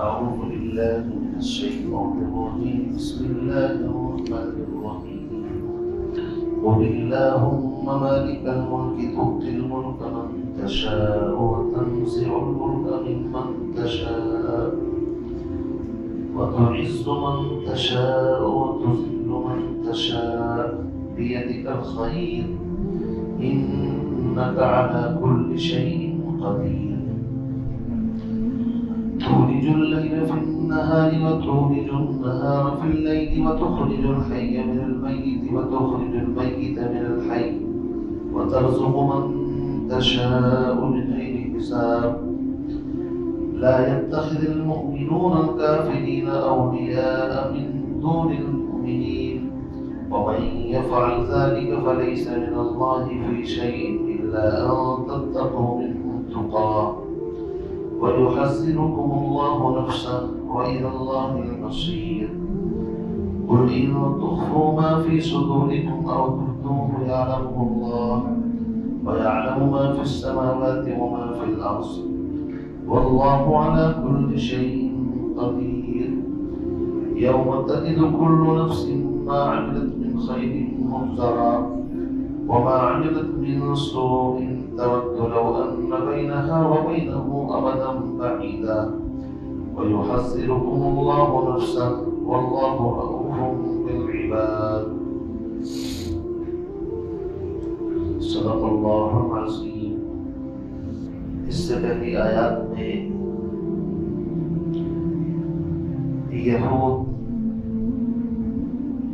أعوذ بالله من الشيطان الرجيم. بسم الله الرحمن الرحيم. قل اللهم مالك الملك تؤتي الملك من تشاء وتنزع الملك ممن تشاء وتعز من تشاء وتذل من تشاء بيدك الخير إنك على كل شيء قدير. تولج الليل في النهار وتولج النهار في الليل وتخرج الحي من الميت وتخرج الميت من الحي وترزق من تشاء بغير حساب. لا يتخذ المؤمنون الكافرين أولياء من دون المؤمنين ومن يفعل ذلك فليس من الله في شيء إلا أن تتقوا منهم تقاه ويحذركم الله نفسه وإلى الله المصير. قل إن تخفوا ما في صدوركم أو تبدوه يعلمه الله ويعلم ما في السماوات وما في الأرض والله على كل شيء قدير. يوم تجد كل نفس ما عملت من خير محضرا وما عملت من سوء تود لو أن بينها وبينه أمدا بعيدا ويحذركم الله نفسه والله رؤوف بالعباد. صدق اللہ العظیم. اس سے پہلی آیات میں یہود،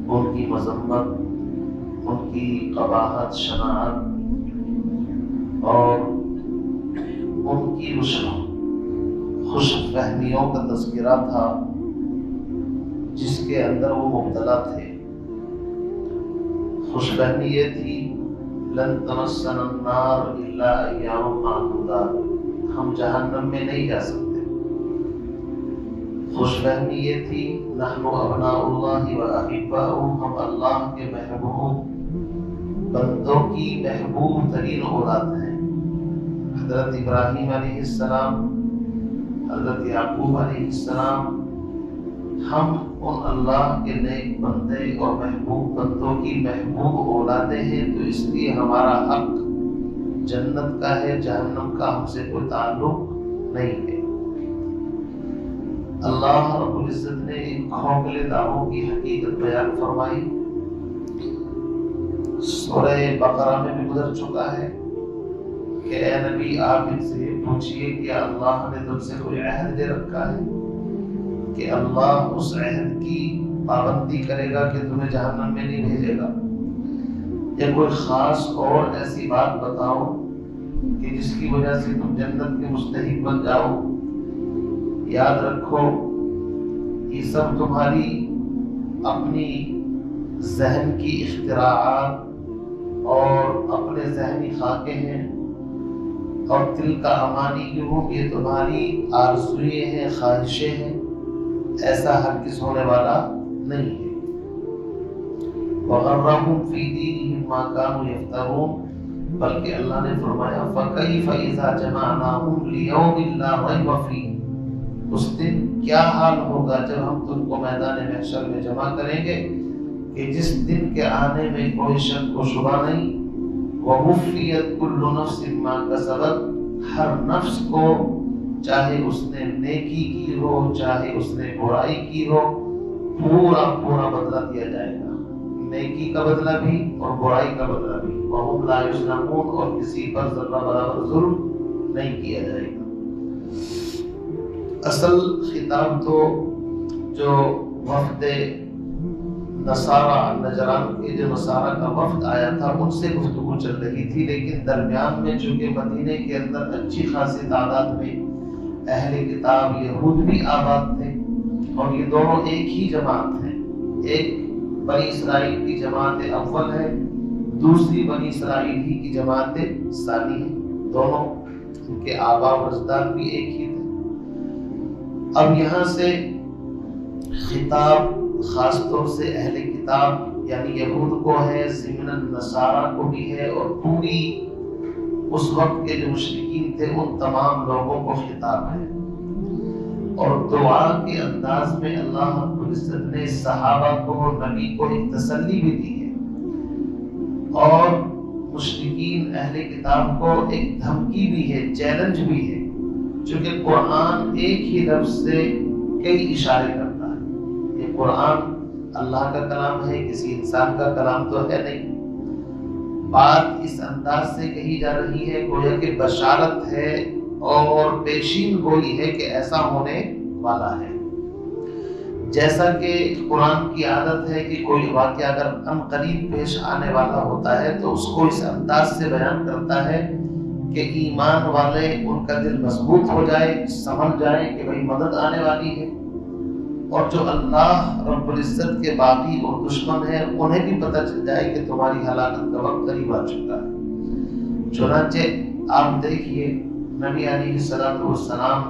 ان کی مذمت، ان کی قباحت، شناعت اور ان کی خوش فہمیوں کا تذکرہ تھا جس کے اندر وہ مبتلا تھے. خوش فہمی یہ تھی لن تمسنا النار الا ایام معدودات، ہم جہنم میں نہیں جا سکتے. خوش فہمی یہ تھی نحن ابناء اللہ و احباؤہ، ہم اللہ کے محبوب بندوں کی محبوب ترین اولاد ہیں. حضرت ابراہیم علیہ السلام، حضرت یعقوب علیہ السلام، ہم ان اللہ کے نیک بندے اور محبوب بندوں کی محبوب اولادیں ہیں، تو اس لیے ہمارا حق جنت کا ہے، جہنم کا ہم سے کوئی تعلق نہیں ہے. اللہ رب العزت نے ان کھوکھلے دعووں کی حقیقت بیان فرمائی. سورہ بقرہ میں بھی گزر چکا ہے کہ اے نبی آپ ان سے پوچھئے کیا اللہ نے تم سے کوئی عہد دے رکھا ہے کہ اللہ اس عہد کی پابندی کرے گا کہ تمہیں جہنم میں نہیں بھیجے گا؟ یا کوئی خاص اور ایسی بات بتاؤ کہ جس کی وجہ سے تم جنت کے مستحق بن جاؤ. یاد رکھو یہ سب تمہاری اپنی ذہن کی اختراعات اور اپنے ذہنی خاکے ہیں، اور دل کا امانی یوں یہ تمہاری آرزوئیں ہیں، خواہشیں ہیں. ایسا ہرگز ہونے والا نہیں ہے. وَغَرَّهُمْ فِي دِينِهِمْ مَا كَانُوا يَفْتَرُونَ، بلکہ اللہ نے فرمایا فَكَيْفَ إِذَا جَمَعْنَاهُمْ لِيَوْمٍ لَا رَيْبَ فِيهِ، اس دن کیا حال ہوگا جب ہم تم کو میدان محشر میں جمع کریں گے کہ جس دن کے آنے میں کوئی شک و شبہ نہیں. وَوُفِّيَتْ كُلُّ نَفْسٍ مَا كَسَبَتْ، ہر نفس کو چاہے اس نے نیکی کی ہو چاہے اس نے برائی کی ہو پورا بدلہ دیا جائے گا. نیکی کا بدلہ بھی اور برائی کا بدلہ بھی. وَهُمْ لَا يُظْلَمُونَ، اور کسی پر ذرہ برابر ظلم نہیں کیا جائے گا. اصل خطاب تو جو وفد نصارہ نجران کے جو نصارہ کا وفد آیا تھا ان سے گفتگو چل رہی تھی، لیکن درمیان میں چونکہ مدینے کے اندر اچھی خاصی تعداد میں اہل کتاب یہود بھی آباد تھے، اور یہ دونوں ایک ہی جماعت ہیں. ایک بنی اسرائیل کی جماعت اول ہے، دوسری بنی اسرائیل ہی کی جماعت ثانی ہے. دونوں ان کے آبا و اجداد بھی ایک ہی تھے. اب یہاں سے خطاب خاص طور سے اہل کتاب یعنی یہود کو ہے، ضمن نصارہ کو بھی ہے، اور پوری اس وقت کے جو مشرکین تھے ان تمام لوگوں کو خطاب ہے. اور دعا کے انداز میں اللہ رب العزت نے صحابہ کو، نبی کو ایک تسلی بھی دی ہے، اور مشرکین اہل کتاب کو ایک دھمکی بھی ہے، چیلنج بھی ہے، چونکہ قرآن ایک ہی لفظ سے کئی اشارے کرتا ہے۔ یہ قرآن اللہ کا کلام ہے، کسی انسان کا کلام تو ہے نہیں۔ بات اس انداز سے کہی جا رہی ہے گویا کہ بشارت ہے اور پیشین گوئی ہے کہ ایسا ہونے والا ہے۔ جیسا کہ قرآن کی عادت ہے کہ کوئی واقعہ اگر ان قریب پیش آنے والا ہوتا ہے تو اس کو اس انداز سے بیان کرتا ہے کہ ایمان والے ان کا دل مضبوط ہو جائے، سمجھ جائیں کہ بھئی مدد آنے والی ہے، اور جو اللہ رب العزت کے باغی اور دشمن ہیں انہیں بھی پتہ چل جائے کہ تمہاری ہلاکت کا وقت قریب آ چکا ہے۔ چنانچہ آپ دیکھیے نبی علیہ السلام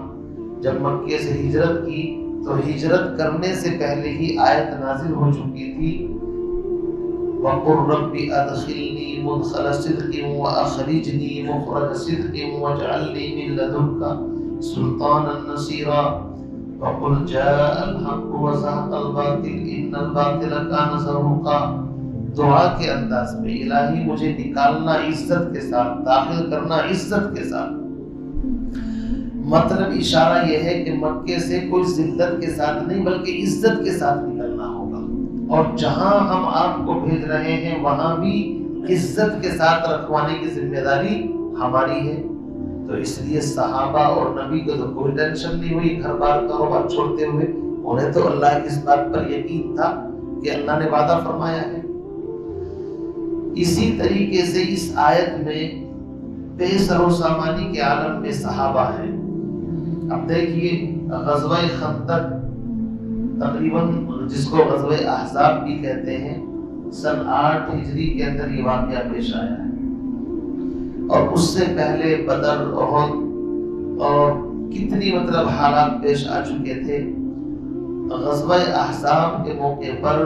جب مکے سے ہجرت کی تو ہجرت کرنے سے پہلے ہی آیت نازل ہو چکی تھی، وَقُلْ رَبِّ أَدْخِلْنِي مُدْخَلَ صِدْقٍ وَأَخْرِجْنِي مُخْرَجَ صِدْقٍ وَاجْعَلْنِي مِن لَّدُنكَ سُلْطَانًا نَّصِيرًا وَقُلْ جَاءَ الْحَقُّ وَزَهَقَ الْبَاطِلُ إِنَّ الْبَاطِلَ كَانَ زَهُوقًا۔ دعا کے انداز میں الہی مجھے نکالنا عزت کے ساتھ، داخل کرنا عزت کے ساتھ۔ مطلب اشارہ یہ ہے کہ مکے سے کوئی ذلت کے ساتھ نہیں بلکہ عزت کے ساتھ نکلنا ہوگا، اور جہاں ہم آپ کو بھیج رہے ہیں وہاں بھی عزت کے ساتھ رکھوانے کی ذمہ داری ہماری ہے۔ تو اس لیے صحابہ اور نبی کو تو کوئی ٹینشن نہیں ہوئی گھر بار کاروبار چھوڑتے ہوئے، انہیں تو اللہ کی اس بات پر یقین تھا کہ اللہ نے وعدہ فرمایا ہے۔ اسی طریقے سے اس آیت میں بے سر و سامانی کے عالم میں صحابہ ہیں۔ اب دیکھیے غزوہ خندق تقریباً جس کو غزوہ احزاب بھی کہتے ہیں، سن 8 ہجری کے اندر یہ واقعہ پیش آیا ہے، اور اس سے پہلے بدر، احد اور کتنی حالات پیش آ چکے تھے۔ غزوہ احزاب کے موقع پر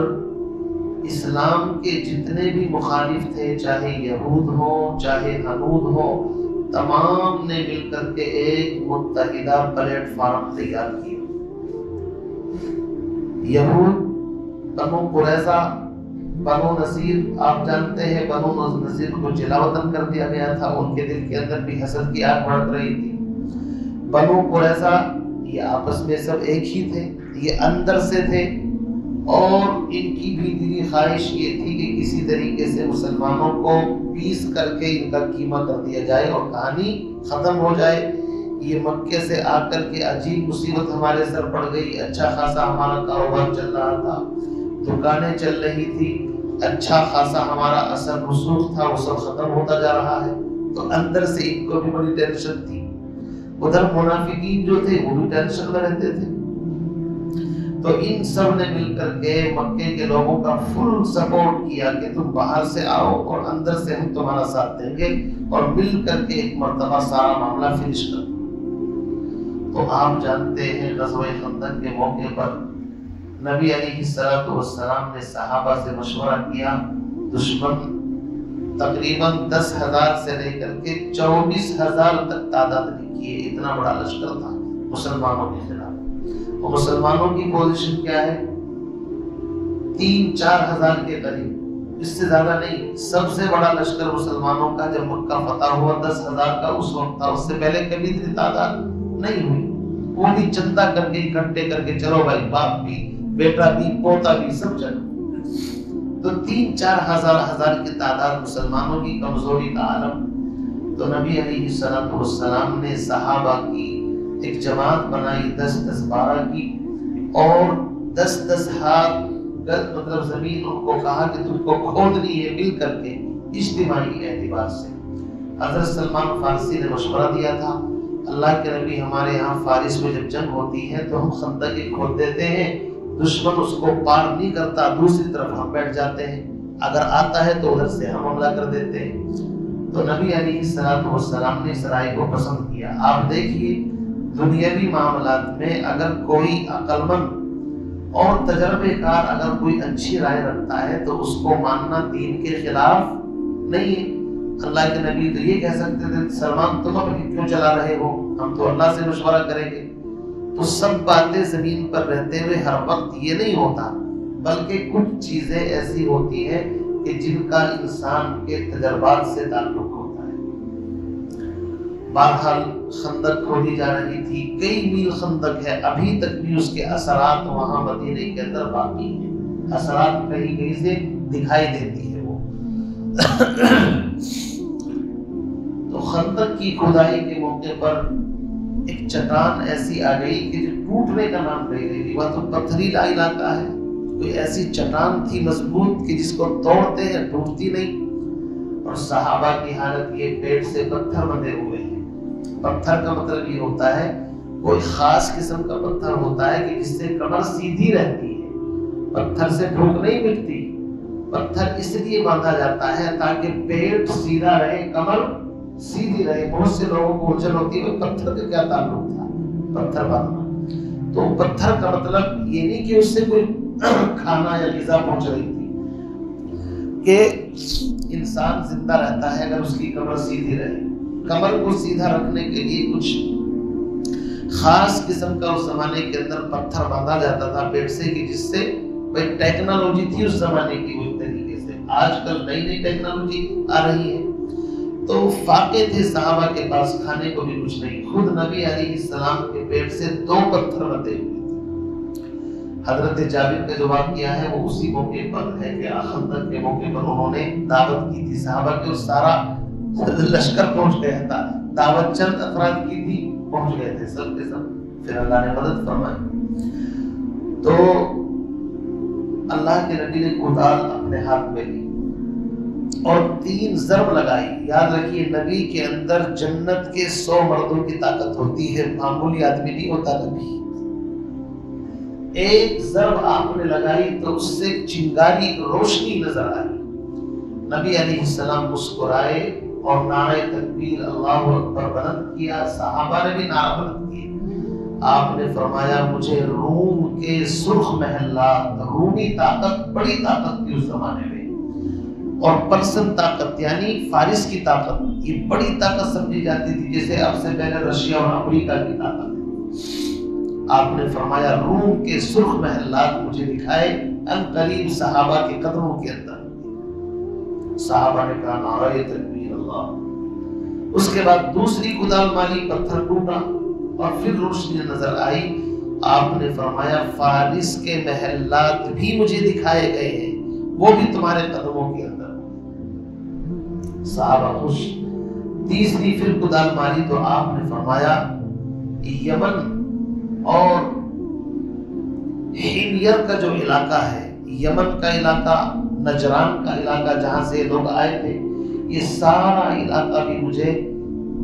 اسلام کے جتنے بھی مخالف تھے، چاہے یہود ہوں چاہے ہنود ہوں، تمام نے مل کر کے ایک متحدہ پلیٹ فارم تیار کیا۔ یہود، بنو قریظہ، بنو نذیر، آپ جانتے ہیں بنو نذیر کو جلا وطن کر دیا گیا تھا، ان کے دل کے اندر بھی حسد کی آگ بھڑک رہی تھی۔ بنو قریظہ یہ آپس میں سب ایک ہی تھے، یہ اندر سے تھے، اور ان کی بھی دلی خواہش یہ تھی کہ کسی طریقے سے مسلمانوں کو پیس کر کے ان کا قیمہ کر دیا جائے اور کہانی ختم ہو جائے۔ یہ مکے سے آ کر کے عجیب مصیبت ہمارے سر پڑ گئی، اچھا خاصا ہمارا کاروبار چل رہا تھا، دکانیں چل رہی تھی، اچھا خاصا ہمارا اثر رسوخ تھا، وہ سب ختم ہوتا جا رہا ہے۔ تو اندر سے ان کو بھی بڑی ٹینشن تھی، ادھر منافقین جو تھے وہ بھی ٹینشن میں رہتے تھے۔ تو ان سب نے مل کر کے مکے کے لوگوں کا فل سپورٹ کیا کہ تم باہر سے آؤ اور اندر سے ہم تمہارا ساتھ دیں گے، اور مل کر کے ایک مرتبہ سارا معاملہ فنش کر دو۔ تو آپ جانتے ہیں غزوہ خندق کے موقع پر نبی علیہ السلام نے صحابہ سے مشورہ کیا۔ دشمن تقریباً 10,000 سے لے کر کے 24,000 تک تعداد لکھی ہے، اتنا بڑا لشکر تھا مسلمانوں کے خلاف۔ اور مسلمانوں کی پوزیشن کیا ہے؟ 3-4 ہزار کے قریب، اس سے زیادہ نہیں۔ سب سے بڑا لشکر مسلمانوں کا جب مکہ فتح ہوا 10,000 کا اس وقت تھا، اس سے پہلے کبھی اتنی تعداد نہیں ہوئی۔ وہ بھی چندہ کر کے اکٹھے کر کے چلو بھائی، باپ بھی، بیٹا بھی، پوتا بھی، سب چلو۔ تو 3-4 ہزار کی تعداد مسلمانوں کی کمزوری کا عالم۔ تو نبی علیہ السلام نے صحابہ کی ایک جماعت بنائی 10-10 12 کی، اور 10-10 ہاتھ زمین ان کو کہا کہ تم کو کھودنی ہے مل کر کے اجتماعی اعتبار سے۔ حضرت سلمان فارسی نے مشورہ دیا تھا، اللہ کے نبی ہمارے یہاں فارس میں جب جنگ ہوتی ہے تو ہم خندق کھود دیتے ہیں، دشمن اس کو پار نہیں کرتا، دوسری طرف ہم بیٹھ جاتے ہیں، اگر آتا ہے تو ادھر سے ہم حملہ کر دیتے ہیں۔ تو نبی علیہ السلام نے اس رائے کو پسند کیا۔ آپ دیکھیے دنیاوی معاملات میں اگر کوئی عقل مند اور تجربے کار اگر کوئی اچھی رائے رکھتا ہے تو اس کو ماننا دین کے خلاف نہیں ہے۔ اللہ کے نبی تو یہ کہہ سکتے تھے، سلمان تم اب کیوں چلا رہے ہو، ہم تو اللہ سے مشورہ کریں گے۔ تو سب باتیں زمین پر رہتے ہوئے ہر وقت یہ نہیں ہوتا، بلکہ کچھ چیزیں ایسی ہوتی ہیں کہ جن کا انسان کے تجربات سے تعلق ہوتا ہے۔ بہرحال خندق کھودی جا رہی تھی، کئی میل خندق ہے، ابھی تک بھی اس کے اثرات وہاں مدینے کے اندر باقی ہیں، اثرات کہیں کہیں سے دکھائی دیتی ہے وہ۔ تو خندق کی کھدائی کے موقع پر ایک چٹان ایسی آ گئی کہ جو ٹوٹنے کا نام لے گئی، وہ تو پتھریلا علاقہ ہے، کوئی ایسی چٹان تھی مضبوط کہ جس کو توڑتے ہیں ٹوٹتی نہیں، اور صحابہ کی حالت یہ پیٹ سے پتھر بندھے ہوئے ہیں۔ پتھر کا مطلب یہ ہوتا ہے کوئی خاص قسم کا پتھر ہوتا ہے کہ جس سے کمر سیدھی رہتی ہے، پتھر سے بھوک نہیں مٹتی، پتھر اس لیے باندھا جاتا ہے تاکہ پیٹ سیدھا رہے، کمر سیدھی رہے۔ بہت سے لوگوں کو الجھن ہوتی ہے پتھر کا کیا تعلق تھا پتھر باندھنا، تو پتھر کا مطلب یہ نہیں کہ اس سے کوئی کھانا یا غذا پہنچ رہی تھی، کہ انسان زندہ رہتا ہے اگر اس کی کمر سیدھی رہے۔ کمر کو سیدھا رکھنے کے لیے کچھ خاص قسم کا اس زمانے کے اندر پتھر باندھا جاتا تھا پیٹ سے، کہ جس سے بھائی ٹیکنالوجی تھی اس زمانے کی وہ طریقے سے، آج کل نئی نئی ٹیکنالوجی آ رہی ہے، تو فاقے تھے صحابہ کے پاس، کھانے کو بھی کچھ نہیں۔ خود نبی علیہ السلام کے پیٹ سے 2 پتھر بندھے ہوئے تھے۔ حضرت جابر کا جو واقعہ ہے وہ اسی موقع پر ہے کہ خندق کے موقع پر انہوں نے دعوت کی تھی صحابہ کی، اور سارا لشکر پہنچ گیا تھا، دعوت چند افراد کی تھی، پہنچ گئے تھے سب کے سب، پھر اللہ نے مدد فرمائی۔ تو اللہ کے نبی نے کدال اپنے ہاتھ میں لی اور 3 ضرب لگائی۔ یاد رکھیے نبی کے اندر جنت کے 100 مردوں کی طاقت ہوتی ہے، معمولی آدمی نہیں ہوتا نبی۔ ایک ضرب آپ نے لگائی تو اس سے چنگاری روشنی نظر آئی، نبی علیہ السلام مسکرائے اور نعرہ تکبیر اللہ اکبر بلند کیا، صحابہ نے بھی نعرہ بلند کیا۔ آپ نے فرمایا مجھے روم کے سرخ محلات، رومی طاقت بڑی طاقت تھی اس زمانے میں، اور پرسن طاقت یعنی فارس کی طاقت، یہ بڑی طاقت سمجھی جاتی تھی، جیسے اب سے پہلے رشیا اور امریکہ کی طاقت ہے۔ آپ نے فرمایا روم کے سرخ محلات مجھے دکھائے، ان قریب صحابہ کے قدموں کے اندر۔ صحابہ نے کہا نعرہ تکبیر اللہ۔ اس کے بعد دوسری کدال ماری، پتھر ٹوٹا اور پھر روشنی نظر آئی۔ آپ نے فرمایا فارس کے محلات بھی مجھے دکھائے گئے ہیں، وہ بھی تمہارے قدموں کے اندر۔ صحابہ خوش۔ تیسری پھر کدال ماری تو آپ نے فرمایا یمن اور حمیر کا جو علاقہ ہے، یمن کا علاقہ، نجران کا علاقہ جہاں سے لوگ آئے تھے، یہ سارا علاقہ بھی مجھے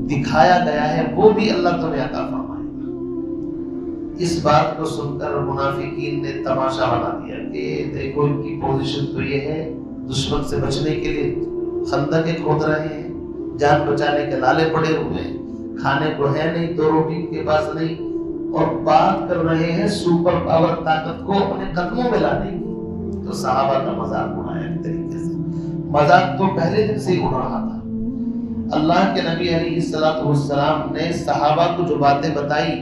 دکھایا گیا ہے، وہ بھی اللہ تمہیں عطا فرمائے گا۔ اس بات کو سن کر منافقین نے تماشا بنا دیا کہ دیکھو ان کی پوزیشن تو یہ ہے، دشمن سے بچنے کے لیے خندقیں کھود رہے ہیں، جان بچانے کے لالے پڑے ہوئے ہیں، کھانے کو ہے نہیں، 2 روٹی ان کے پاس نہیں، اور بات کر رہے ہیں سپر پاور طاقت کو اپنے قدموں میں لانے کی۔ تو صحابہ کا مذاق اڑایا ایک طریقے سے، مذاق تو پہلے دن سے ہی اڑ رہا تھا۔ اللہ کے نبی علیہ السلام نے صحابہ کو جو باتیں بتائی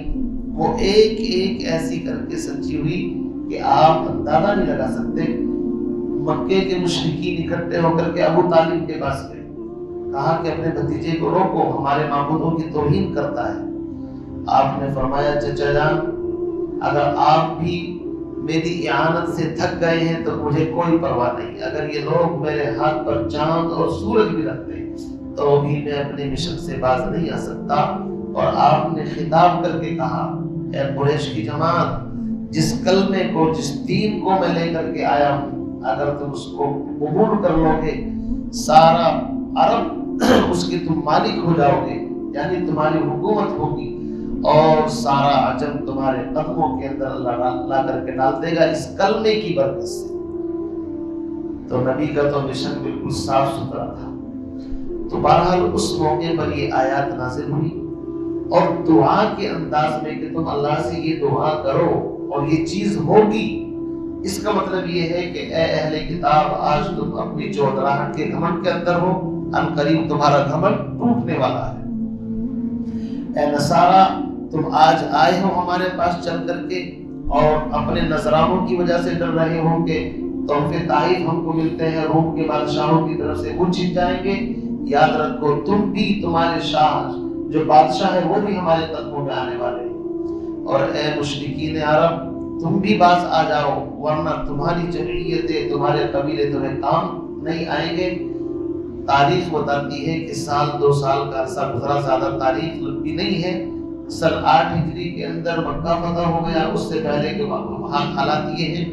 وہ ایک ایک ایسی کر کے سچی ہوئی کہ آپ اندازہ نہیں لگا سکتے۔ مکے کے مشرکین اکٹھے ہو کر کے ابو طالب کے پاس گئے، کہا کہ اپنے بھتیجے کو روکو، ہمارے معبودوں کی توہین کرتا ہے۔ آپ نے فرمایا چچا جان اگر آپ بھی میری اعانت سے تھک گئے ہیں تو مجھے کوئی پرواہ نہیں، اگر یہ لوگ میرے ہاتھ پر چاند اور سورج بھی رکھتے تو بھی میں اپنے مشن سے باز نہیں آ سکتا۔ اور آپ نے خطاب کر کے کہا اے قریش کی جماعت، جس کلمے کو، جس دین کو میں لے کر کے آیا ہوں، اگر تم اس کو قبول کر لو گے سارا عرب اس کے تم مالک ہو جاؤ گے، یعنی تمہاری حکومت ہوگی، اور سارا عجم تمہارے قدموں کے اندر اللہ لا کر کے ڈال دے گا اس کلمے کی برکت سے۔ تو نبی کا تو مشن بالکل صاف ستھرا تھا۔ تو بہرحال اس موقع پر یہ آیات نازل ہوئی، اور دعا کے انداز میں کہ تم اللہ سے یہ دعا کرو اور یہ چیز ہوگی۔ اس کا مطلب یہ ہے کہ اے اہل کتاب، آج تم اپنی چودراہٹ کے گھمنڈ کے اندر ہو، ان قریب تمہارا گھمنڈ ٹوٹنے والا ہے۔ اے نصارا، تم آج آئے ہو ہمارے پاس چل کر کے اور اپنے نذرانوں کی وجہ سے ڈر رہے ہو کہ تحفے تحائف ہم کو ملتے ہیں روم کے بادشاہوں کی طرف سے، وہ چھن جائیں گے، یاد رکھو تم بھی، تمہارے شاہ جو بادشاہ ہے وہ بھی ہمارے قدموں میں آنے والے ہیں، اور اے مشرکین عرب تم بھی باز آ جاؤ ورنہ تمہاری جمعیتیں، تمہارے قبیلے تمہیں کام نہیں آئیں گے۔ تاریخ بتاتی ہے کہ سال 2 سال کا عرصہ گزرا، زیادہ تاریخ لمبی نہیں ہے۔ سن 8 ہجری کے اندر مکہ فتح ہو گیا، اس سے پہلے کے حالات یہ ہیں۔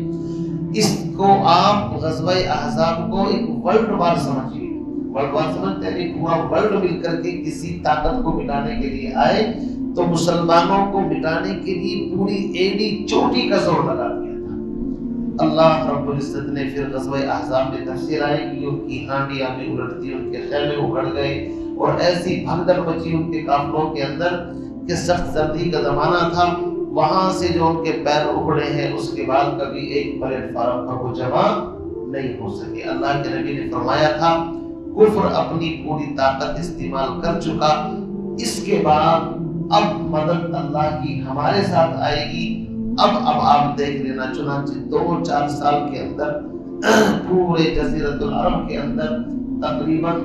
اس کو آپ غزوہ احزاب کو ایک ورلڈ وار سمجھیے، ورلڈ وار سمجھتے ہیں، پورا ورلڈ مل کر کے کسی طاقت کو مٹانے کے لیے آئے تو مسلمانوں کو مٹانے کے لیے پوری ایڑی چوٹی کا زور لگا دیا تھا۔ اللہ رب العزت نے پھر غزوہ احزاب میں تفصیل آئے کہ ان کی ہانڈیاں بھی الٹتی، ان کے خیمے اکھڑ گئے اور ایسی بھگدڑ مچی ان کے قافلوں کے اندر کہ سخت سردی کا زمانہ تھا، وہاں سے جو ان کے پیر اکھڑے ہیں اس کے بعد کبھی ایک پلیٹ فارم کا وہ جمع نہیں ہو سکے۔ اللہ کے نبی نے فرمایا تھا کفر اپنی پوری طاقت استعمال کر چکا، اس کے بعد اب مدد اللہ کی ہمارے ساتھ آئے گی۔ اب آپ دیکھ لینا، چنانچہ 2-4 سال کے اندر پورے جزیرۃ العرب کے اندر تقریباً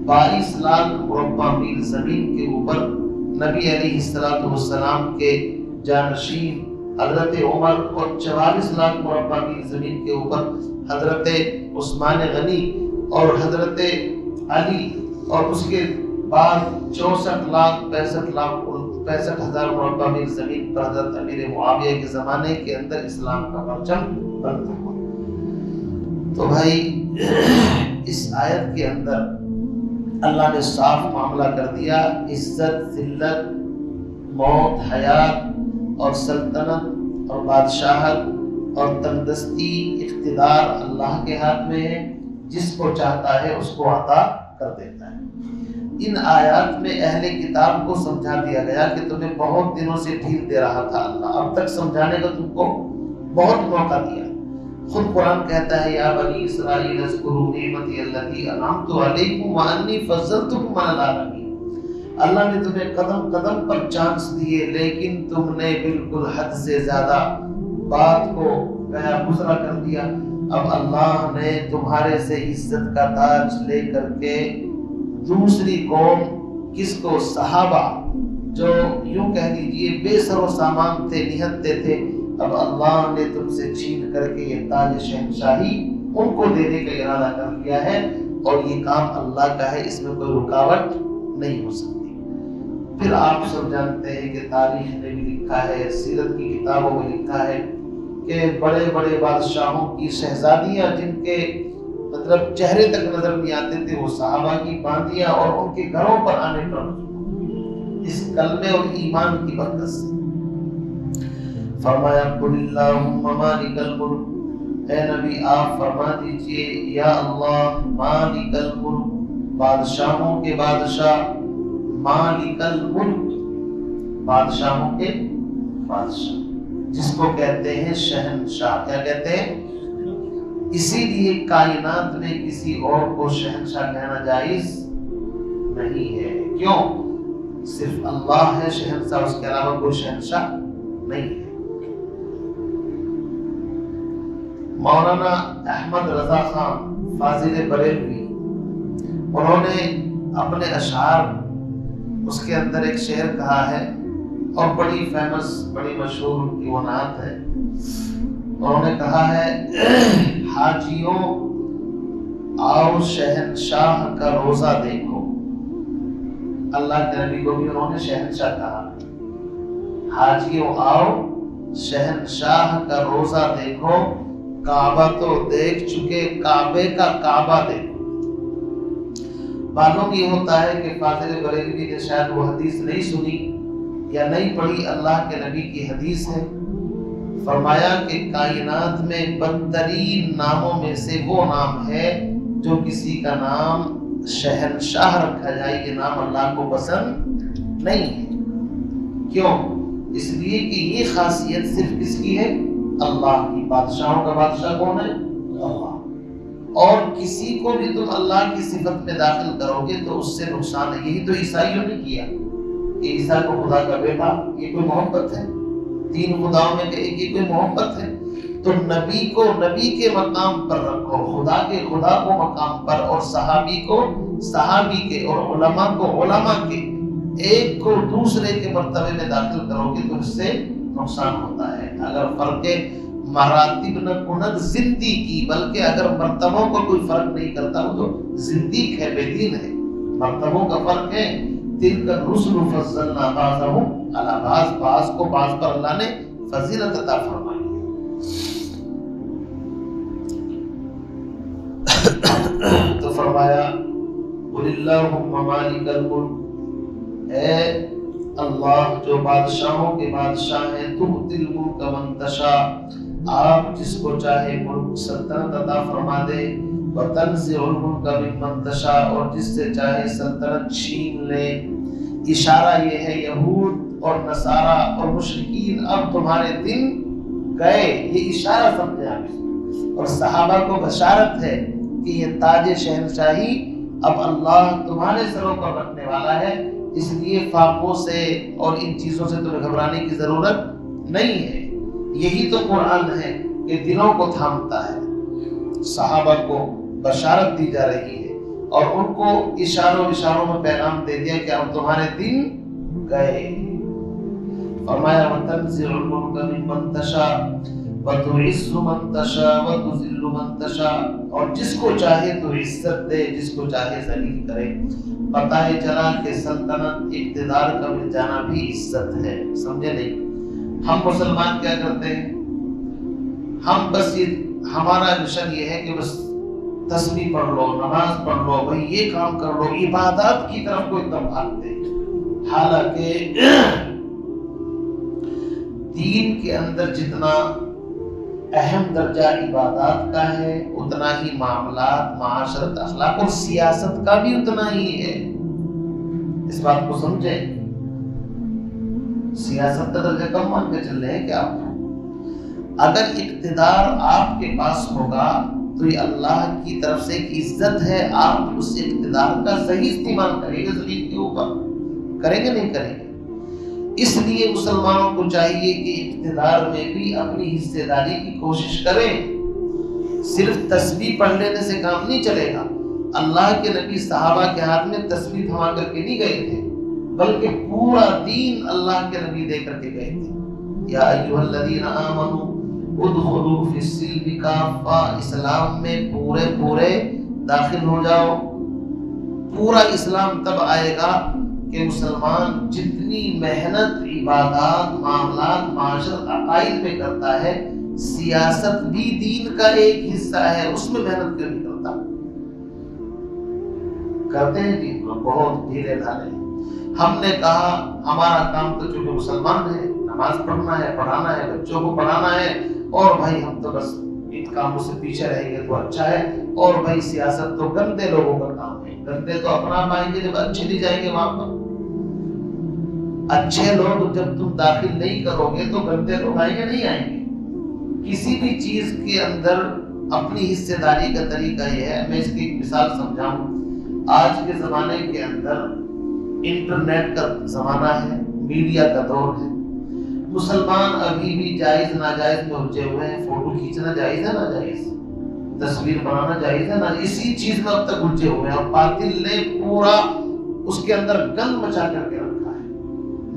22 لاکھ مربع میل زمین کے اوپر نبی علیہ السلام کے جانشین حضرت عمر اور 44 لاکھ مربع میل زمین کے اوپر حضرت عثمان غنی اور حضرت علی، اور اس کے بعد 64 ہزار مربع میل زمین پر حضرت امیر معاویہ کے زمانے کے اندر اسلام کا پرچم بلند ہوا۔ تو بھائی اس آیت کے اندر اللہ نے صاف معاملہ کر دیا، عزت، ذلت، موت، حیات اور سلطنت اور بادشاہت اور تندرستی، اقتدار اللہ کے ہاتھ میں ہے، جس کو چاہتا ہے اس کو عطا کر دیتا ہے۔ ان آیات میں اہل کتاب کو سمجھا دیا گیا کہ تمہیں بہت دنوں سے ڈھیل دے رہا تھا اللہ، اب تک سمجھانے کا تم کو بہت موقع دیا۔ خود قرآن کہتا ہے یا بنی اسرائیل اذکروا نعمتی التی انعمت علیکم وانی فضلتکم علی العالمین۔ اللہ نے تمہیں قدم قدم پر چانس دیے لیکن تم نے بالکل حد سے زیادہ بات کو گیا گزرا کر دیا۔ اب اللہ نے تمہارے سے عزت کا تاج لے کر کے دوسری قوم، کس کو؟ صحابہ، جو یوں کہہ لیجئے بے سر و سامان تھے، نہتے تھے، اب اللہ نے تم سے چھین کر کے یہ تاج شہنشاہی ان کو دینے کا ارادہ کر لیا ہے، اور یہ کام اللہ کا ہے، اس میں کوئی رکاوٹ نہیں ہو سکتی۔ پھر آپ سب جانتے ہیں کہ تاریخ نے بھی لکھا ہے، سیرت کی کتابوں میں لکھا ہے کہ بڑے بڑے بادشاہوں کی شہزادیاں جن کے مطلب چہرے تک نظر نہیں آتے تھے، وہ صحابہ کی باندیاں اور ان کے گھروں پر آنے پر اس کلمے اور ایمان کی برکت سے۔ فرمایا قل اللہم مالک الملک، اے نبی آپ فرما دیجئے یا اللہ مالک الملک، بادشاہوں کے بادشاہ، مالک الملک، بادشاہوں کے بادشاہ، جس کو کہتے ہیں شہنشاہ۔ کیا کہتے ہیں؟ اسی لیے کائنات میں کسی اور کو شہنشاہ کہنا جائز نہیں ہے۔ کیوں؟ صرف اللہ ہے شہنشاہ، اس کے علاوہ کوئی شہنشاہ نہیں ہے۔ مولانا احمد رضا خان فاضل بریلوی، انہوں نے اپنے اشعار اس کے اندر ایک شعر کہا ہے اور بڑی فیمس، بڑی مشہور ان کی وہ نعت ہے۔ انہوں نے کہا ہے حاجیوں آؤ شہنشاہ کا روزہ دیکھو۔ اللہ کے نبی کو بھی انہوں نے شہنشاہ کہا۔ حاجیوں آؤ شہنشاہ کا روزہ دیکھو، کعبہ تو دیکھ چکے، کعبے کا کعبہ دیکھو۔ معلوم یہ ہوتا ہے کہ فاضل بریلوی نے شاید وہ حدیث نہیں سنی یا نہیں پڑھی، اللہ کے نبی کی حدیث ہے۔ فرمایا کہ کائنات میں بدترین ناموں میں سے وہ نام ہے جو کسی کا نام شہنشاہ رکھا جائے، یہ نام اللہ کو پسند نہیں ہے۔ کیوں؟ اس لیے کہ یہ خاصیت صرف کس کی ہے؟ اللہ کی۔ بادشاہوں کا بادشاہ کون ہے؟ اللہ۔ اور کسی کو بھی تم اللہ کی صفت میں داخل کرو گے تو اس سے نقصان ہے۔ یہی تو عیسائیوں نے کیا، کہ عیسیٰ کو خدا کا بیٹا، یہ کوئی محبت ہے؟ تین خداؤں میں کہ ایک یہ کوئی محبت ہے؟ تو نبی کو نبی کے مقام پر رکھو، خدا کے خدا کو مقام پر، اور صحابی کو صحابی کے، اور علماء کو علماء کے، ایک کو دوسرے کے مرتبے میں داخل کرو گے تو اس سے نقصان ہوتا ہے۔ اگر فرق مراتب نہ کند زندگی، بلکہ اگر مرتبوں کو کوئی فرق نہیں کرتا وہ تو زندیق ہے، بے دین ہے۔ مرتبوں کا فرق ہے، تلک الرسل فضلنا بعضهم علی بعض، بعض کو بعض پر اللہ نے فضیلت عطا فرمائی۔ تو فرمایا قل اللہم مالک الملک، اے اللہ جو بادشاہوں کے بادشاہ ہیں، تؤتی الملک من تشاء، آپ جس کو چاہے ملک سلطنت عطا فرما دے، وتنزع الملک ممن تشاء، اور جس سے چاہے سلطنت چھین لے۔ اشارہ یہ ہے یہود اور نصارہ اور مشرکین اب تمہارے دن گئے، یہ اشارہ سمجھے آپ، اور صحابہ کو بشارت ہے کہ یہ تاج شہنشاہی اب اللہ تمہارے سروں پر رکھنے والا ہے، اس لیے فاقوں سے اور ان چیزوں سے تمہیں گھبرانے کی ضرورت نہیں ہے۔ یہی تو قرآن ہے کہ دلوں کو تھامتا ہے۔ صحابہ کو بشارت دی جا رہی ہے اور ان کو اشاروں میں پیغام دے دیا کہ اب تمہارے دن گئے۔ فرمایا وَتَنزِعُ الْمُلْكَ مِمَّن تَشَاءُ وَتُعِزُّ مَن تَشَاءُ وَتُذِلُّ مَن تَشَاءُ، اور جس کو چاہے تو عزت دے، جس کو چاہے ذلیل کرے۔ پتہ ہی چلا کہ سلطنت اقتدار کا مل جانا بھی عزت ہے، سمجھے نہیں؟ ہم مسلمان کیا کرتے ہیں؟ ہم بس ہمارا مشن یہ ہے کہ بس تسبیح پڑھ لو، نماز پڑھ لو، بھائی یہ کام کر لو، عبادات کی طرف کو ایک دم بھاگتے ہیں۔ حالانکہ دین کے اندر جتنا اہم درجہ عبادات کا ہے اتنا ہی معاملات، معاشرت، اخلاق اور سیاست کا بھی اتنا ہی ہے۔ اس بات کو سمجھیں، سیاست کا درجہ کم مان کے چل رہے ہیں کہ آپ اگر اقتدار آپ کے پاس ہوگا تو یہ اللہ کی طرف سے ایک عزت ہے، آپ اس اقتدار کا صحیح استعمال کریں گے، زمین کے اوپر کریں گے نہیں کریں گے۔ اس لیے مسلمانوں کو چاہیے کہ اقتدار میں بھی اپنی حصہ داری کی کوشش کریں۔ صرف تسبیح پڑھ لینے سے کام نہیں چلے گا۔ اللہ کے نبی صحابہ کے ہاتھ میں تسبیح تھما کر کے نہیں گئے تھے، بلکہ پورا دین اللہ کے نبی دے کر کے گئے تھے۔ یا ایھا الذین آمنوا ادخلوا فی السلم کافہ، اسلام میں پورے داخل ہو جاؤ۔ پورا اسلام تب آئے گا کہ مسلمان جتنی محنت عبادات، معاملات، معاشرت، عقائد میں کرتا ہے، سیاست بھی دین کا ایک حصہ ہے، اس میں محنت کیوں نہیں کرتا؟ کرتے ہیں جی، بہت ڈھیلے ڈھالے۔ ہم نے کہا ہمارا کام تو چونکہ مسلمان ہے، نماز پڑھنا ہے، پڑھانا ہے، بچوں کو پڑھانا ہے، اور بھائی ہم تو بس ان کاموں سے پیچھے رہیں گے تو اچھا ہے، اور بھائی سیاست تو گندے لوگوں کا کام ہے، گندے تو اپنا پائیں گے جب اچھے نہیں جائیں گے وہاں پر۔ اچھے لوگ جب تم داخل نہیں کرو گے تو گندے لوگ آئیں گے نہیں آئیں گے۔ کسی بھی چیز کے اندر اپنی حصہ داری کا طریقہ یہ ہے۔ میں اس کی ایک مثال سمجھاؤں۔ آج کے زمانے کے اندر انٹرنیٹ کا زمانہ ہے، میڈیا کا دور ہے۔ مسلمان ابھی بھی جائز ناجائز میں الجھے ہوئے ہیں۔ فوٹو کھینچنا جائز ہے ناجائز؟ تصویر بنانا جائز ہے نا؟ اسی چیز میں اب تک الجھے ہوئے ہیں، اور باطل نے پورا اس کے اندر گند مچا کر کے رکھا ہے۔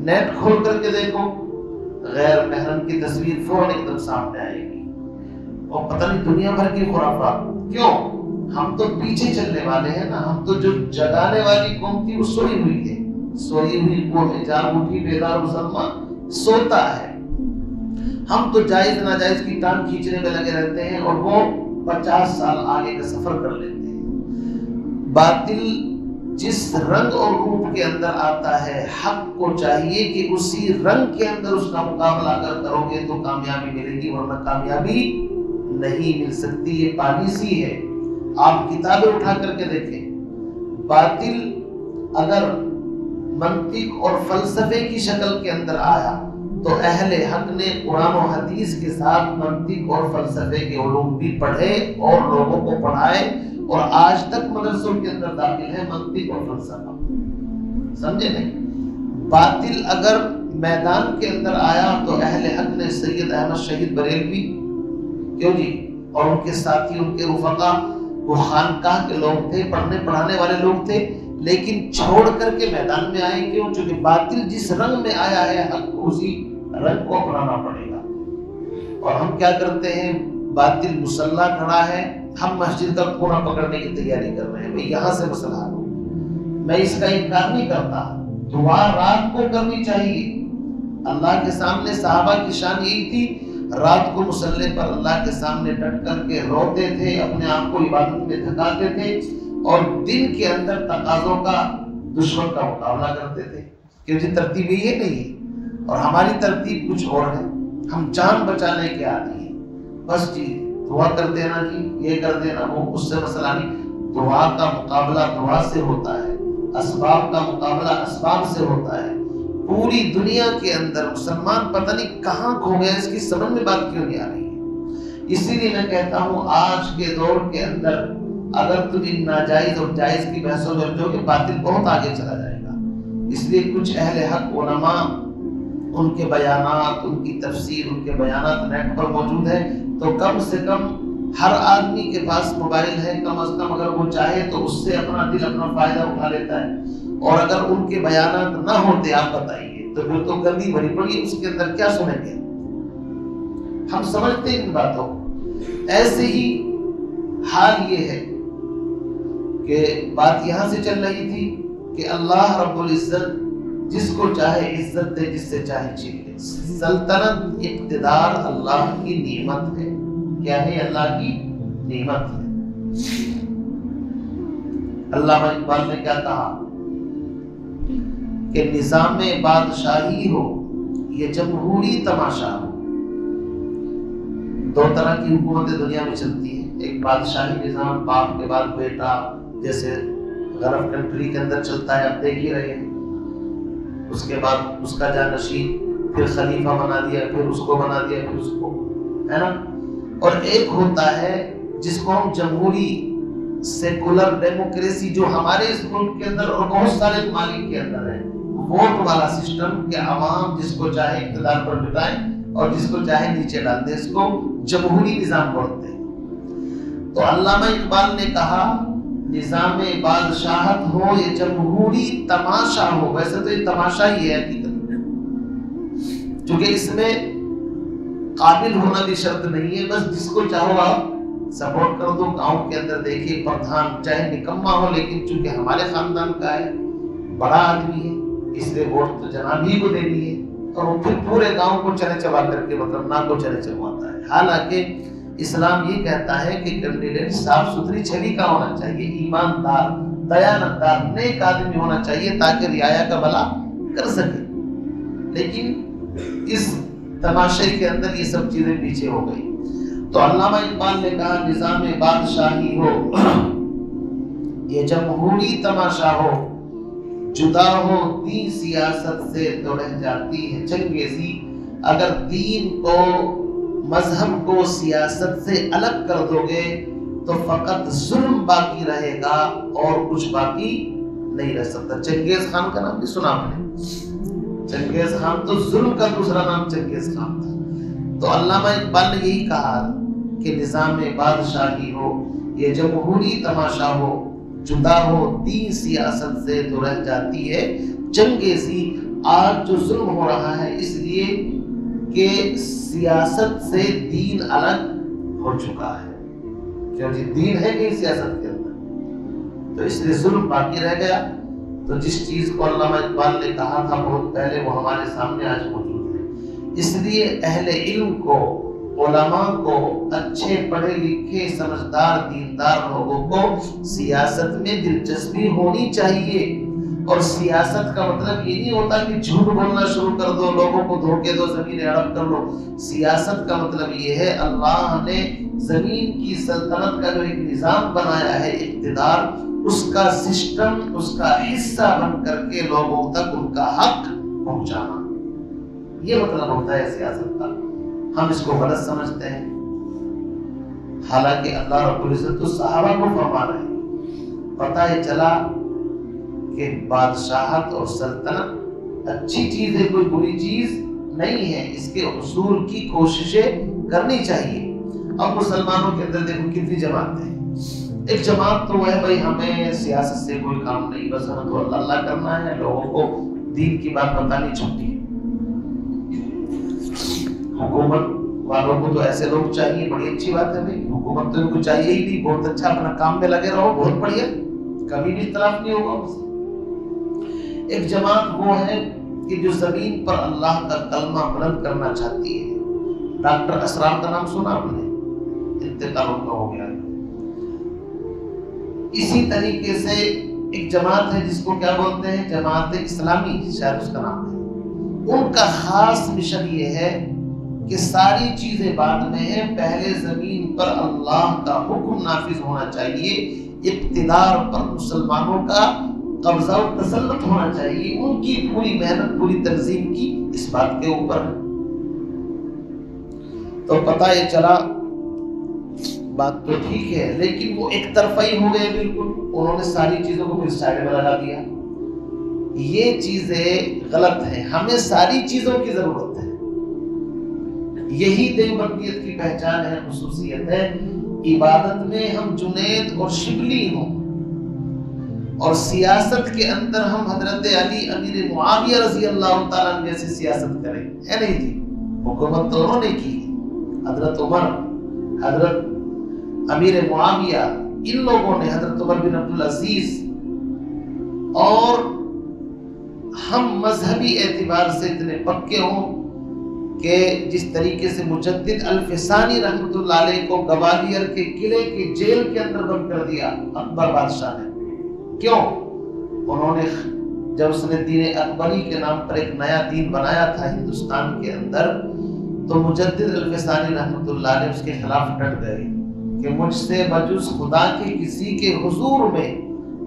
نیٹ کھول کر کے دیکھو، غیر محرم کی تصویر فوراً ایک دم سامنے آئے گی، اور پتہ نہیں دنیا بھر کی خرافات۔ کیوں؟ ہم تو پیچھے چلنے والے ہیں نا، ہم تو جو جگانے والی قوم تھی وہ سوئی ہوئی ہے۔ سوئی ہوئی قوم میں جاگ اٹھی، بیدار مسلمان سوتا ہے۔ ہم تو جائز ناجائز کی ٹانگ کھینچنے میں لگے رہتے ہیں، اور وہ 50 سال آگے کا سفر کر لیتے ہیں۔ باطل جس رنگ اور روپ کے اندر آتا ہے، حق کو چاہیے کہ اسی رنگ کے اندر اس کا مقابلہ اگر کرو گے تو کامیابی ملے گی، ورنہ کامیابی نہیں مل سکتی۔ یہ پالیسی ہے۔ آپ کتابیں اٹھا کر کے دیکھیں، باطل اگر منطق اور فلسفے کی شکل کے اندر آیا تو اہل حق نے قرآن و حدیث کے ساتھ منطق اور فلسفے کے علوم بھی پڑھے اور لوگوں کو پڑھائے، اور آج تک مدرسوں کے اندر داخل ہے منطق اور فلسفہ، سمجھے نہیں؟ باطل اگر میدان کے اندر آیا تو اہل حق نے سید احمد شہید بریلوی کیوں جی اور ان کے ساتھی ان کے رفقا وہ خانقاہ کے لوگ تھے، پڑھنے پڑھانے والے لوگ تھے، لیکن چھوڑ کر کے میدان میں آئے کیوں؟ چونکہ باطل جس رنگ میں آیا ہے حق کو اسی رنگ کو اپنانا پڑے گا۔ اور ہم کیا کرتے ہیں؟ باطل مسلح کھڑا ہے، ہم مسجد کا کونا پکڑنے کی تیاری کر رہے ہیں، بھئی یہاں سے مسئلہ حل ہو۔ میں اس کا انکار نہیں کرتا، دعا رات کو کرنی چاہیے۔ اللہ کے سامنے صحابہ کی شان یہی تھی، رات کو مصلی پر اللہ کے سامنے ڈٹ کر کے روتے تھے، اپنے آپ کو عبادت میں تھکاتے تھے، اور دن کے اندر تقاضوں کا دشمن کا مقابلہ کرتے تھے۔ کیونکہ ترتیب یہ نہیں ہے، اور ہماری ترتیب کچھ اور ہے، ہم جان بچانے کے عادی ہیں، بس جی دعا کر دینا جی، یہ کر دینا وہ، اس سے مسئلہ نہیں۔ دعا کا مقابلہ دعا سے ہوتا ہے، اسباب کا مقابلہ اسباب سے ہوتا ہے۔ پوری دنیا کے اندر مسلمان پتہ نہیں کہاں کھو گیا، اس کی سمجھ میں بات کیوں نہیں آ رہی ہے؟ اسی لیے میں کہتا ہوں آج کے دور کے اندر اگر تم ان ناجائز اور جائز کی بحثوں میں جو کہ باطل بہت آگے چلا جائے گا۔ اس لیے کچھ اہل حق علماء، ان کے بیانات، ان کی تفسیر، ان کے بیانات نیٹ پر موجود ہیں، تو کم سے کم ہر آدمی کے پاس موبائل ہے، کم از کم اگر وہ چاہے تو اس سے اپنا دل اپنا فائدہ اٹھا لیتا ہے۔ اور اگر ان کے بیانات نہ ہوتے آپ بتائیے تو پھر تو گندی بھری پڑی، اس کے اندر کیا سنیں گے؟ ہم سمجھتے ہیں ان باتوں۔ ایسے ہی حال یہ ہے کہ بات یہاں سے چل رہی تھی کہ اللہ رب العزت جس کو چاہے عزت دے، جس سے چاہے چھین لے۔ سلطنت اقتدار اللہ کی نعمت ہے۔ کیا ہے؟ اللہ کی نعمت ہے۔ علامہ اقبال نے کیا کہا کہ نظام بادشاہی ہو یہ جمہوری تماشا ہو۔ دو طرح کی حکومتیں دنیا میں چلتی ہیں، ایک بادشاہی نظام، باپ کے بعد بیٹا، جیسے غرب کنٹری کے اندر چلتا ہے، آپ دیکھ ہی رہے ہیں۔ اس کے بعد اس کا جانشین، پھر خلیفہ بنا دیا، پھر اس کو بنا دیا، پھر اس کو، ہے نا؟ اور ایک ہوتا ہے جس کو ہم جمہوری سیکولر ڈیموکریسی، جو ہمارے اس ملک کے اندر اور بہت سارے ممالک کے اندر ہے، ووٹ والا سسٹم، کہ عوام جس کو چاہے اقتدار پر بٹھائیں اور جس کو چاہے نیچے ڈال دیں، اس کو جمہوری نظام بولتے ہیں۔ تو علامہ اقبال نے کہا نظام بادشاہت ہو یہ جمہوری تماشا ہو۔ ویسے تو یہ تماشا ہی ہے حقیقت میں، کیونکہ اس میں قابل ہونا بھی شرط نہیں ہے، بس جس کو چاہو آپ سپورٹ کر دو۔ گاؤں کے اندر دیکھیے پردھان چاہے نکما ہو، لیکن چونکہ ہمارے خاندان کا ہے، بڑا آدمی ہے، اس لیے ووٹ تو جناب ہی کو دینی ہے، اور وہ پھر پورے گاؤں کو چنے چبا کر کے مطلب نہ کو چنے چبواتا ہے۔ حالانکہ اسلام یہ کہتا ہے کہ کینڈیڈیٹ صاف ستھری چھوی کا ہونا چاہیے، ایماندار، دیانتدار، نیک آدمی ہونا چاہیے تاکہ رعایا کا بھلا کر سکے۔ لیکن اس تماشے کے اندر یہ سب چیزیں پیچھے ہو گئی۔ تو علامہ اقبال نے کہا نظام بادشاہی ہو یہ جمہوری تماشا ہو، جدا ہو دین سیاست سے تو رہ جاتی ہے چنگیزی۔ اگر دین کو، مذہب کو سیاست سے الگ کر دو گے تو فقط ظلم باقی رہے گا اور کچھ باقی نہیں رہ سکتا۔ چنگیز خان کا نام بھی سنا آپ نے؟ چنگیز خان تو ظلم کا دوسرا نام چنگیز خان تھا۔ تو علامہ اقبال نے یہی کہا کہ نظام بادشاہی ہو یہ جمہوری تماشا ہو، جدا ہو دین سیاست سے تو رہ جاتی ہے چنگیزی۔ آج جو ظلم ہو رہا ہے اس لیے کہ سیاست سے دین الگ ہو چکا ہے، کیونکہ دین ہے کہ سیاست کے اندر، تو اس لیے ظلم باقی رہ گیا۔ تو جس چیز کو علامہ اقبال نے کہا تھا بہت پہلے وہ ہمارے سامنے آج موجود ہے۔ اس لیے اہل علم کو، علماء کو، اچھے پڑھے لکھے سمجھدار دیندار لوگوں کو سیاست میں دلچسپی ہونی چاہیے۔ اور سیاست کا مطلب یہ نہیں ہوتا کہ جھوٹ بولنا شروع کر دو، لوگوں کو دھوکے دو، زمین ہڑپ کر لو۔ سیاست کا مطلب یہ ہے اللہ نے زمین کی سلطنت کا جو ایک نظام بنایا ہے، اقتدار، اس کا سسٹم، اس کا حصہ بن کر کے لوگوں تک ان کا حق پہنچانا، یہ مطلب ہوتا ہے سیاست کا۔ ہم اس کو غلط سمجھتے ہیں، حالانکہ اللہ رب العزت تو صحابہ کو فرما رہے ہیں۔ پتہ یہ چلا کہ بادشاہت اور سلطنت اچھی چیز ہے، کوئی بری چیز نہیں ہے، اس کے حصول کی کوششیں کرنی چاہیے۔ اب مسلمانوں کے اندر دیکھو کتنی جماعتیں ہیں۔ ایک جماعت تو ہے بھائی ہمیں سیاست سے کوئی کام نہیں، بس ہمیں تو اللہ کرنا ہے، لوگوں کو دین کی بات بتانی چھوٹی ہے۔ حکومت والوں کو تو ایسے لوگ چاہیے، بڑی اچھی بات ہے بھائی، حکومت تو ان کو چاہیے ہی نہیں، بہت اچھا اپنا کام میں لگے رہو، بہت بڑھیا، کبھی بھی اختلاف نہیں ہوگا ان سے۔ ایک جماعت وہ ہے کہ جو زمین پر اللہ کا کلمہ بلند کرنا چاہتی ہے۔ ڈاکٹر اسرار کا نام سنا آپ نے؟ انتقال ان کا ہو گیا۔ اسی طریقے سے ایک جماعت ہے جس کو کیا بولتے ہیں، جماعت اسلامی، شاید اس کا نام ہے۔ ان کا خاص مشن یہ ہے کہ ساری چیزیں بعد میں ہیں، پہلے زمین پر اللہ کا حکم نافذ ہونا چاہیے، اقتدار پر مسلمانوں کا قبضہ و تسلط ہونا چاہیے۔ ان کی پوری محنت پوری تنظیم کی اس بات کے اوپر ہے۔ تو پتہ یہ چلا بات تو ٹھیک ہے، لیکن وہ ایک طرفہ ہی ہو گئے بالکل، انہوں نے ساری چیزوں کو پھر سائڈ میں لگا دیا۔ یہ چیزیں غلط ہیں، ہمیں ساری چیزوں کی ضرورت ہے۔ یہی دیوبندیت کی پہچان ہے، خصوصیت ہے۔ عبادت میں ہم جنید اور شبلی ہوں، اور سیاست کے اندر ہم حضرت علی امیر معاویہ رضی اللہ تعالیٰ عنہ جیسی سیاست کریں، ہے نہیں جی؟ حکومت تو انہوں نے کی، حضرت عمر، حضرت امیر معاویہ، ان لوگوں نے، حضرت عمر بن عبدالعزیز، اور ہم مذہبی اعتبار سے اتنے پکے ہوں کہ جس طریقے سے مجدد الفسانی رحمۃ اللہ علیہ کو گوالیر کے قلعے کے جیل کے اندر بند کر دیا اکبر بادشاہ نے۔ کیوں؟ انہوں نے جب اس نے دین اکبری کے نام پر ایک نیا دین بنایا تھا ہندوستان کے اندر، تو مجدد الفسانی رحمۃ اللہ علیہ اس کے خلاف ڈٹ گئے کہ مجھ سے بجز خدا کے کسی کے حضور میں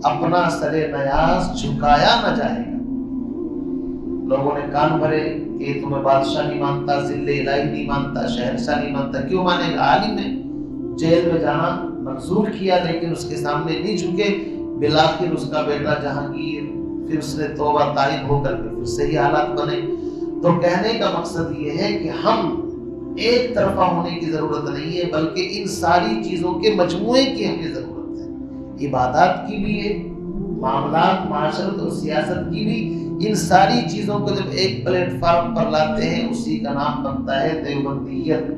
اپنا سر نیاز جھکایا نہ جائے گا۔ لوگوں نے کان بھرے کہ تمہیں بادشاہ نہیں مانتا، ذل الہی نہیں مانتا، شہنشاہ نہیں مانتا، کیوں مانے گا؟ عالم نے جیل میں جانا منظور کیا لیکن اس کے سامنے نہیں جھکے۔ بالآخر اس کا بیٹا جہانگیر، پھر اس نے توبہ طائب ہو کر کے پھر صحیح حالات بنے۔ تو کہنے کا مقصد یہ ہے کہ ہم ایک طرفہ ہونے کی ضرورت نہیں ہے، بلکہ ان ساری چیزوں کے مجموعے کی ہمیں ضرورت ہے، عبادات کی بھی ہے، معاملات، معاشرت اور سیاست کی بھی۔ ان ساری چیزوں کو جب ایک پلیٹ فارم پر لاتے ہیں، اسی کا نام بنتا ہے دیوبندیت،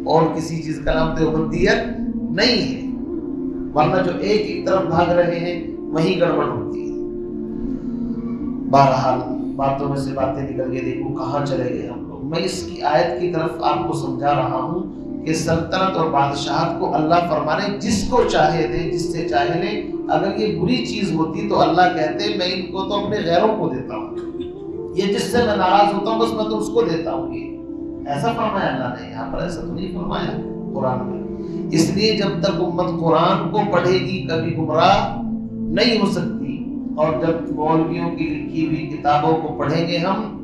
اور کسی چیز کا نام دیوبندیت نہیں ہے، ورنہ جو ایک طرف بھاگ رہے ہیں وہیں گڑبڑ ہوتی ہے۔ بہرحال باتوں میں سے باتیں نکل کے دیکھو کہاں چلے گئے ہم لوگ۔ میں اس کی آیت کی طرف آپ کو سمجھا رہا ہوں کہ سلطنت اور بادشاہت کو اللہ فرمانے جس کو چاہے دے، جس سے چاہے لے۔ اگر یہ بری چیز ہوتی تو اللہ کہتے میں ان کو تو اپنے غیروں کو دیتا ہوں، یہ جس سے میں ناراض ہوتا ہوں بس میں تو اس کو دیتا ہوں۔ یہ ایسا فرمایا اللہ نے، یہاں پر ایسا تو نہیں فرمایا قرآن میں۔ اس لیے جب تک امت قرآن کو پڑھے گی کبھی گمراہ نہیں ہو سکتی، اور جب مولویوں کی لکھی ہوئی کتابوں کو پڑھیں گے ہم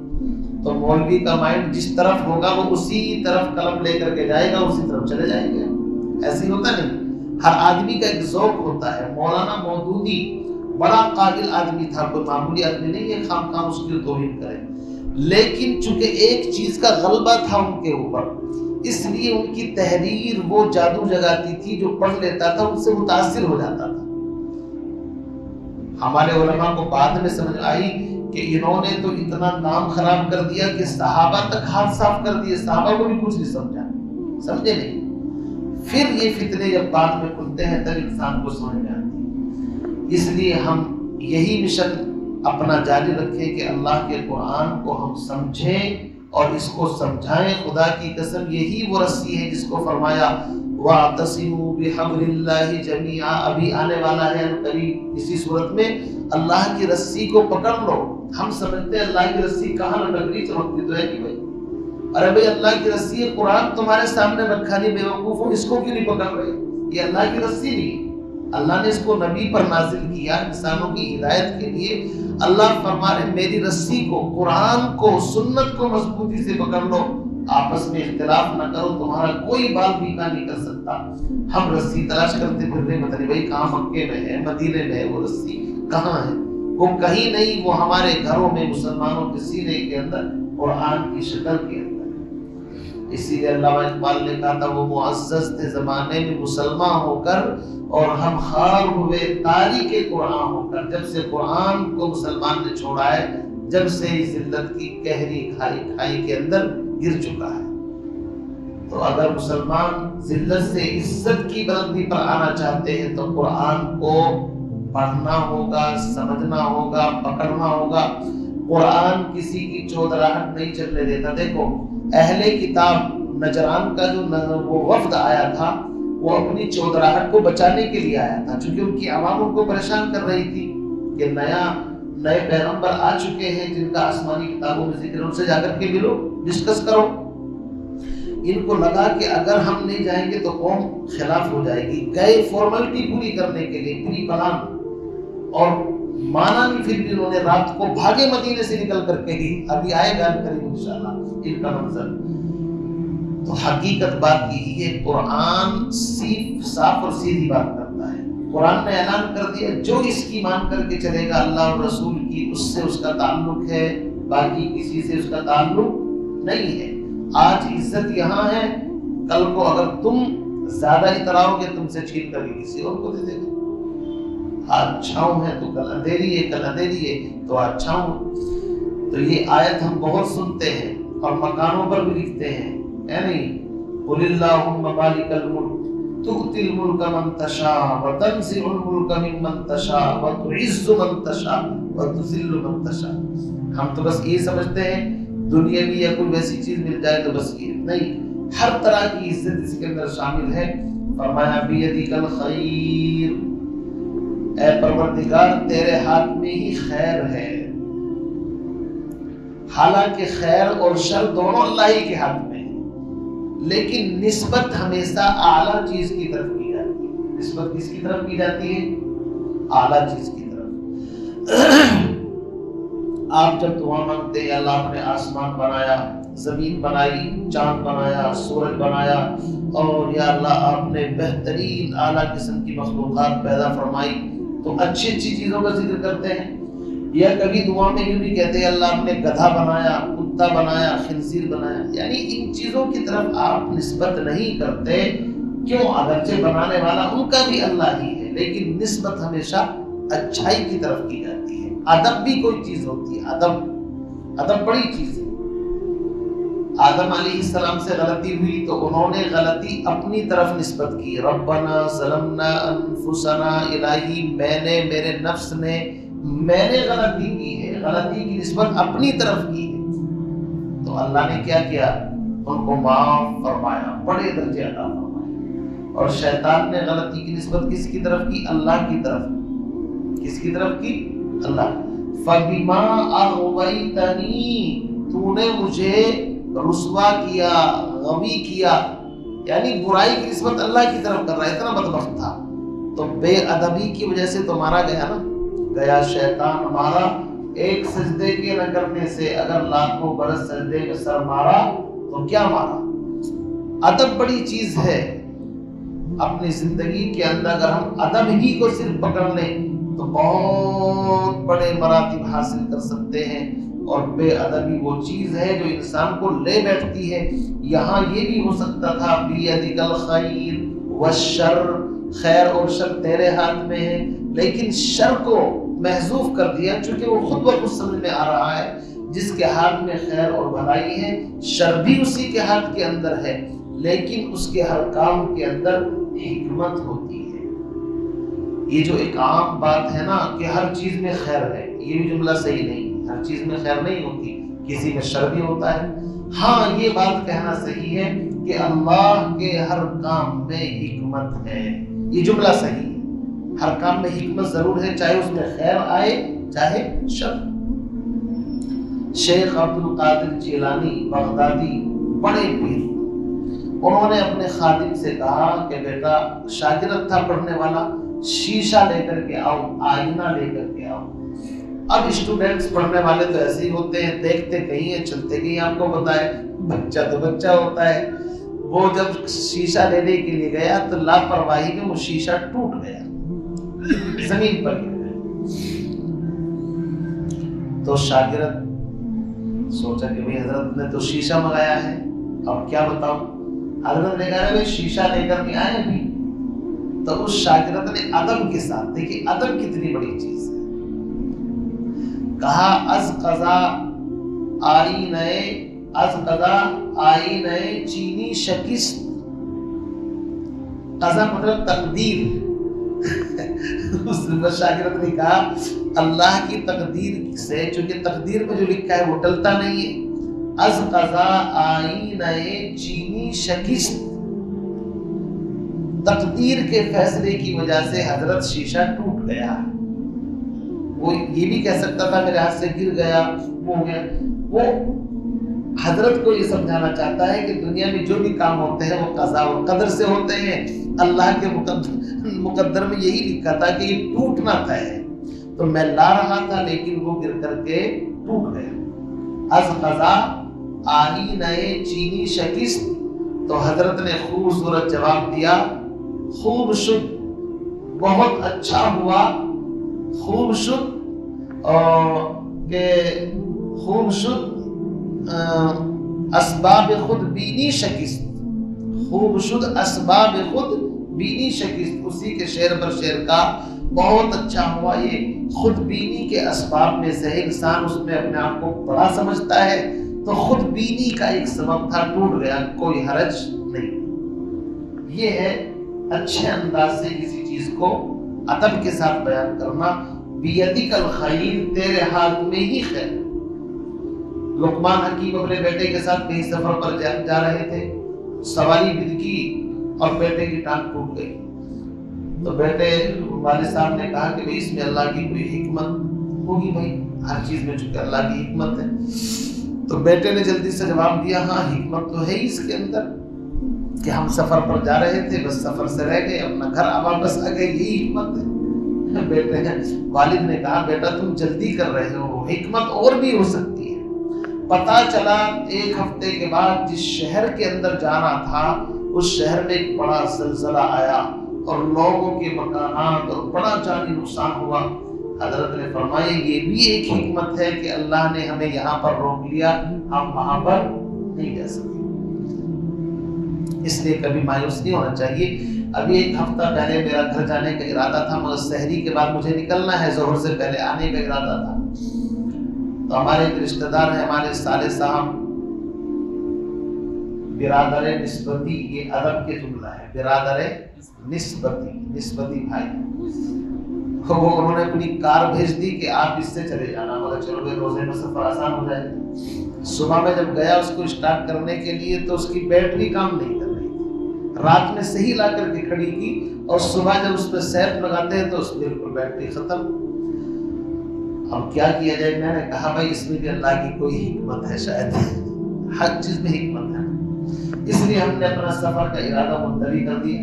تو مولوی کا مائنڈ جس طرف ہوگا وہ اسی طرف قلم لے کر کے جائے گا، اسی طرف چلے جائیں گے۔ ایسے ہی ہوتا نہیں، ہر آدمی کا ایک ذوق ہوتا ہے۔ مولانا مودودی بڑا قابل آدمی تھا، کوئی معمولی آدمی نہیں ہے خام خام اس کی توہین کرے، لیکن چونکہ ایک چیز کا غلبہ تھا ان کے اوپر، اس لیے ان کی تحریر وہ جادو جگاتی تھی، جو پڑھ لیتا تھا ان سے متاثر ہو جاتا تھا۔ ہمارے علماء کو بعد میں سمجھ آئی کہ انہوں نے تو اتنا کام خراب کر دیا کہ صحابہ تک ہاتھ صاف کر دیے، صحابہ کو بھی کچھ نہیں سمجھے نہیں۔ پھر یہ فتنے جب بعد میں کھلتے ہیں تب انسان کو سمجھ میں آتی ہے۔ اس لیے ہم یہی مشن اپنا جاری رکھیں کہ اللہ کے قرآن کو ہم سمجھیں اور اس کو سمجھائیں۔ خدا کی قسم یہی وہ رسی ہے جس کو فرمایا وَاعْتَصِمُوا بِحَبْلِ اللَّهِ جَمِيعًا، ابھی آنے والا ہے قریب اسی صورت میں، اللہ کی رسی کو پکڑ لو۔ ہم سمجھتے ہیں اللہ کی رسی کہاں لٹک رہی، چمکتی تو ہے کہ بھائی، ارے بھائی اللہ کی رسی ہے، قرآن تمہارے سامنے رکھا نہیں، بیوقوف ہو، اس کو کیوں نہیں پکڑ رہے؟ یہ اللہ کی رسی نہیں، اللہ نے اس کو نبی پر نازل کیا انسانوں کی ہدایت کے لیے۔ اللہ فرما رہے میری رسی کو، قرآن کو، سنت کو مضبوطی سے پکڑ لو، آپس میں اختلاف نہ کرو، تمہارا کوئی بال بھیکا نہیں کر سکتا۔ ہم رسی تلاش کرتے پھر رہے، پتہ نہیں بھائی کہاں مکے میں ہے، مدینے میں ہے، وہ رسی کہاں ہے؟ وہ کہیں نہیں، وہ ہمارے گھروں میں مسلمانوں کے سینے کے اندر قرآن کی شکل کے اندر۔ اسی لیے علامہ اقبال نے کہا تھا وہ معزز تھے زمانے میں مسلمان ہو کر، اور ہم خار ہوئے تاریخ قرآن ہو کر۔ جب سے قرآن کو مسلمان نے چھوڑا ہے، جب سے اس ذلت کی گہری کھائی کے اندر گر چکا ہے۔ تو اگر مسلمان ذلت سے عزت کی بلندی پر آنا چاہتے ہیں تو قرآن کو پڑھنا ہوگا، سمجھنا ہوگا، پکڑنا ہوگا۔ قرآن کسی کی چودراہٹ نہیں چلنے دیتا۔ دیکھو اہل کتاب نجران کا جو وہ وفد آیا تھا، وہ اپنی چودراہٹ کو بچانے کے لیے آیا تھا، چونکہ ان کی عوام ان کو پریشان کر رہی تھی کہ نئے پیغمبر آ چکے ہیں جن کا آسمانی کتابوں میں ذکر ہے، ان سے جا کر کے ملو، ڈسکس کرو۔ ان کو لگا کہ اگر ہم نہیں جائیں گے تو قوم خلاف ہو جائے گی، گئے فارمیلٹی پوری کرنے کے لیے، پوری پلان، اور مانا نہیں، پھر بھی انہوں نے رات کو بھاگے مدینے سے نکل کر کے ہی، ابھی آئے گا کریم انشاءاللہ ان کا منظر۔ تو حقیقت بات یہی ہے، قرآن صاف اور سیدھی بات کرتا ہے۔ قرآن نے اعلان کر دیا جو اس کی مان کر کے چلے گا اللہ اور رسول کی، اس سے اس کا تعلق ہے، باقی کسی سے اس کا تعلق نہیں ہے۔ آج عزت یہاں ہے، کل کو اگر تم زیادہ اتراؤ گے تم سے چھین کر کے کسی اور کو دے دے گا۔ آج چھاؤں ہے تو کل اندھیری ہے، کل اندھیری ہے تو آج چھاؤں۔ تو یہ آیت ہم بہت سنتے ہیں اور مکانوں پر بھی لکھتے ہیں، ہے نہیں؟ قُلِ اللَّهُمَّ مَالِكَ الْمُلْكِ تُؤْتِي الْمُلْكَ مَن تَشَاءُ وَتَنزِعُ الْمُلْكَ مِمَّن تَشَاءُ وَتُعِزُّ مَن تَشَاءُ وَتُذِلُّ مَن تَشَاءُ۔ ہم تو بس یہ سمجھتے ہیں دنیاوی یا کوئی ویسی چیز مل جائے تو بس یہ نہیں، ہر طرح کی عزت اس کے اندر شامل ہے۔ فرمایا بِيَدِكَ الْخَيْرُ، اے پروردگار تیرے ہاتھ میں ہی خیر ہے۔ حالانکہ خیر اور شر دونوں اللہ ہی کے ہاتھ میں ہے، لیکن نسبت ہمیشہ اعلیٰ چیز کی طرف کی جاتی ہے۔ نسبت کس کی طرف کی جاتی ہے؟ اعلیٰ چیز کی طرف۔ آپ جب دعا مانگتے ہیں اللہ آپ نے آسمان بنایا، زمین بنائی، چاند بنایا، سورج بنایا، اور یا اللہ آپ نے بہترین اعلیٰ قسم کی مخلوقات پیدا فرمائی، تو اچھی اچھی چیزوں کا ذکر کرتے ہیں۔ یا کبھی دعا میں یوں بھی کہتے ہیں اللہ آپ نے گدھا بنایا، کتا بنایا، خنزیر بنایا، یعنی ان چیزوں کی طرف آپ نسبت نہیں کرتے۔ کیوں؟ اگرچہ بنانے والا ان کا بھی اللہ ہی ہے، لیکن نسبت ہمیشہ اچھائی کی طرف کی جاتی ہے۔ ادب بھی کوئی چیز ہوتی ہے، ادب بڑی چیز ہے۔ آدم علیہ السلام سے غلطی ہوئی تو انہوں نے غلطی اپنی طرف نسبت کی، ربنا ظلمنا انفسنا، الہی میں نے، میرے نفس نے، میں نے غلطی کی ہے، غلطی کی نسبت اپنی طرف کی ہے۔ تو اللہ نے کیا کیا؟ ان کو معاف فرمایا، بڑے درجے عطا فرمائے۔ اور شیطان نے غلطی کی نسبت کس کی طرف کی؟ اللہ کی طرف۔ کس کی طرف کی؟ اللہ۔ فَبِمَا أَغْوَيْتَنِي، تو نے مجھے رسوا کیا، غوی کیا، یعنی برائی کی نسبت اللہ کی طرف کر رہا ہے، اتنا بدبخت تھا۔ تو بے ادبی کی وجہ سے تو مارا گیا نا، گیا شیطان ہمارا ایک سجدے کے نہ کرنے سے، اگر لاکھوں برس سجدے میں سر مارا تو کیا مارا۔ ادب بڑی چیز ہے۔ اپنی زندگی کے اندر اگر ہم ادب ہی کو صرف پکڑ لیں تو بہت بڑے مراتب حاصل کر سکتے ہیں۔ اور بے ادبی وہ چیز ہے جو انسان کو لے بیٹھتی ہے۔ یہاں یہ بھی ہو سکتا تھا بِيَدِكَ الْخَيْرُ وَالشَّرُّ، خیر اور شر تیرے ہاتھ میں ہے، لیکن شر کو محذوف کر دیا، چونکہ وہ خود بخود سمجھ میں آ رہا ہے جس کے ہاتھ میں خیر اور بھلائی ہے، شر بھی اسی کے ہاتھ کے اندر ہے، لیکن اس کے ہر کام کے اندر حکمت ہوتی ہے۔ یہ جو ایک عام بات ہے نا کہ ہر چیز میں خیر ہے، یہ بھی جملہ صحیح نہیں، ہر چیز میں خیر نہیں ہوتی، کسی میں شر بھی ہوتا ہے۔ ہاں یہ بات کہنا صحیح ہے کہ اللہ کے ہر کام میں حکمت ہے، یہ جملہ صحیح ہے۔ ہر کام میں حکمت ضرور ہے، چاہے اس میں خیر آئے چاہے شر۔ شیخ عبد القادر جیلانی بغدادی بڑے پیر، انہوں نے اپنے خادم سے کہا کہ بیٹا، شاگرد تھا پڑھنے والا، شیشہ لے کر کے آؤ، آئینہ لے کر کے آؤ۔ اب اسٹوڈنٹس پڑھنے والے تو ایسے ہی ہوتے ہیں، دیکھتے کہیں ہیں چلتے کہیں، آپ کو بتائے بچہ تو بچہ ہوتا ہے۔ وہ جب شیشہ لینے کے لیے گیا تو لاپرواہی میں وہ شیشہ ٹوٹ گیا، زمین پر گر گیا۔ تو شاگرد سوچا کہ بھئی حضرت نے تو شیشہ منگایا ہے، اب کیا بتاؤں؟ حضرت نے کہا بھئی شیشہ لے کر کے آئے ابھی؟ تو اس شاگرد نے ادب کے ساتھ، دیکھیے ادب کتنی بڑی چیز ہے، کہا از قضا آئینہ چینی شکست. قضا مطلب تقدیر. اس شاگرد نے کہا اللہ کی تقدیر سے، چونکہ تقدیر میں جو لکھا ہے وہ ٹلتا نہیں ہے. از قضا آئینہ چینی شکست، تقدیر کے فیصلے کی وجہ سے حضرت شیشہ ٹوٹ گیا. وہ یہ بھی کہہ سکتا تھا میرے ہاتھ سے گر گیا، وہ ہو گیا. وہ حضرت کو یہ سمجھانا چاہتا ہے کہ دنیا میں جو بھی کام ہوتے ہیں وہ قضا و قدر سے ہوتے ہیں. اللہ کے مقدر میں یہی لکھا تھا کہ یہ ٹوٹنا طے ہے، تو میں لا رہا تھا لیکن وہ گر کر کے ٹوٹ گیا. از قضا آئینہ چینی شکست. تو حضرت نے خوبصورت جواب دیا، خوب شد، بہت اچھا ہوا. خوب شد کہ خوب شد اسباب خود بینی شکست. خوب شد اسباب خود بینی شکست. اسی کے شعر پر شعر کا بہت اچھا ہوا. یہ خود بینی کے اسباب میں سے انسان اس میں اپنے آپ کو بڑا سمجھتا ہے، تو خود بینی کا ایک سبب تھا، ٹوٹ گیا، کوئی حرج نہیں. یہ ہے اچھے انداز سے کسی چیز کو ادب کے ساتھ بیان کرنا. بیدک الخیر، تیرے ہاتھ میں ہی خیر. لقمان حکیم اپنے بیٹے کے ساتھ کہیں سفر پر جا رہے تھے، سواری بدکی اور بیٹے کی ٹانگ ٹوٹ گئی. تو بیٹے والد صاحب نے کہا کہ اس میں اللہ کی کوئی حکمت ہوگی. بھائی ہر چیز میں چونکہ اللہ کی حکمت ہے. تو بیٹے نے جلدی سے جواب دیا، ہاں حکمت تو ہے اس کے اندر کہ ہم سفر پر جا رہے تھے، بس سفر سے رہ گئے، اپنا گھر واپس آ گئے، یہی حکمت ہے. بیٹے والد نے کہا بیٹا تم جلدی کر رہے ہو، حکمت اور بھی ہو سکتی ہے. پتا چلا ایک ہفتے کے بعد جس شہر کے اندر جانا تھا اس شہر میں ایک بڑا زلزلہ آیا اور لوگوں کے مکانات اور بڑا جانی نقصان ہوا. حضرت نے فرمایا یہ بھی ایک حکمت ہے کہ اللہ نے ہمیں یہاں پر روک لیا، ہم وہاں پر نہیں جا سکے. اس لیے کبھی مایوس نہیں ہونا چاہیے. ابھی ایک ہفتہ پہلے میرا گھر جانے کا ارادہ تھا، مگر سحری کے بعد مجھے نکلنا ہے، ظہر سے پہلے آنے کا ارادہ تھا. تو ہمارے ایک رشتہ دار ہیں، ہمارے صالح صاحب، برادر نسبتی، یہ ادب کے جملہ ہے، برادر نسبتی بھائی. وہ انہوں نے اپنی کار بھیج دی کہ آپ اس سے چلے جانا، مگر چلو بھائی روزے میں سفر آسان ہو جائے. صبح میں جب گیا اس کو اسٹارٹ کرنے کے لیے تو اس کی بیٹری کام نہیں کر رہی تھی. رات میں صحیح لا کر کے کھڑی کی اور صبح جب اس پہ سیٹ لگاتے ہیں تو اس بالکل بیٹری ختم. اب کیا کیا جائے؟ میں نے کہا بھائی اس میں بھی اللہ کی کوئی حکمت ہے، شاید ہر چیز میں حکمت ہے. اس لیے ہم نے اپنا سفر کا ارادہ ملتوی کر دیا.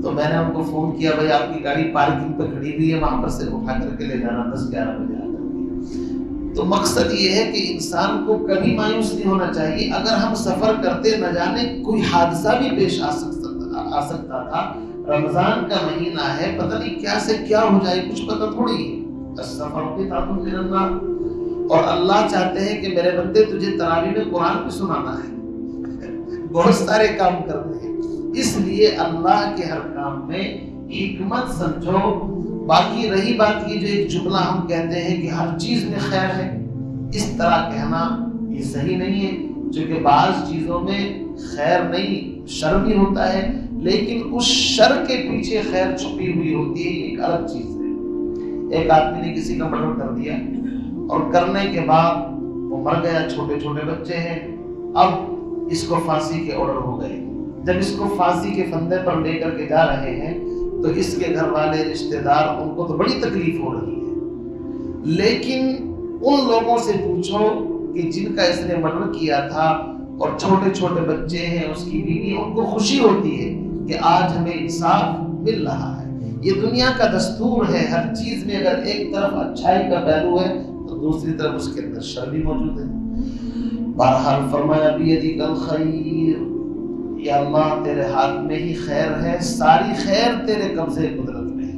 تو میں نے ان کو فون کیا بھائی آپ کی گاڑی پارکنگ پہ کھڑی ہوئی ہے، وہاں پر سے اٹھا کر کے لے جانا 10-11 بجے آ کر کے. تو مقصد یہ ہے کہ انسان کو کبھی مایوس نہیں ہونا چاہیے. اگر ہم سفر کرتے نہ جانے کوئی حادثہ بھی پیش آ سکتا تھا. رمضان کا مہینہ ہے، پتہ نہیں کیا سے کیا ہو جائے، کچھ پتہ تھوڑی ہے. السفر قطعۃ من النار، اور اللہ چاہتے ہیں کہ میرے بندے تجھے تراویح میں قرآن بھی سنانا ہے، بہت سارے کام کرنے ہیں. اس لیے اللہ کے ہر کام میں حکمت سمجھو. باقی رہی بات یہ جو ایک جملہ ہم کہتے ہیں کہ ہر چیز میں خیر ہے، اس طرح کہنا یہ صحیح نہیں ہے. چونکہ بعض چیزوں میں خیر نہیں شر بھی ہوتا ہے، لیکن اس شر کے پیچھے خیر چھپی ہوئی ہوتی ہے، یہ ایک الگ چیز ہے. ایک آدمی نے کسی کا مرڈر کر دیا اور کرنے کے بعد وہ مر گیا، چھوٹے چھوٹے بچے ہیں. اب اس کو پھانسی کے آرڈر ہو گئے. جب اس کو پھانسی کے پھندے پر لے کر کے جا رہے ہیں تو اس کے گھر والے رشتہ دار ان کو تو بڑی تکلیف ہو رہی ہے. لیکن ان لوگوں سے پوچھو کہ جن کا اس نے مرڈر کیا تھا اور چھوٹے چھوٹے بچے ہیں، اس کی بیوی، ان کو خوشی ہوتی ہے کہ آج ہمیں انصاف مل رہا ہے. یہ دنیا کا دستور ہے. ہر چیز میں اگر ایک طرف اچھائی کا پہلو ہے تو دوسری طرف اس کے اندر شر بھی موجود ہے. بہرحال فرمایا بیدک الخیر، یا اللہ تیرے ہاتھ میں ہی خیر ہے، ساری خیر تیرے قبضے قدرت میں ہے.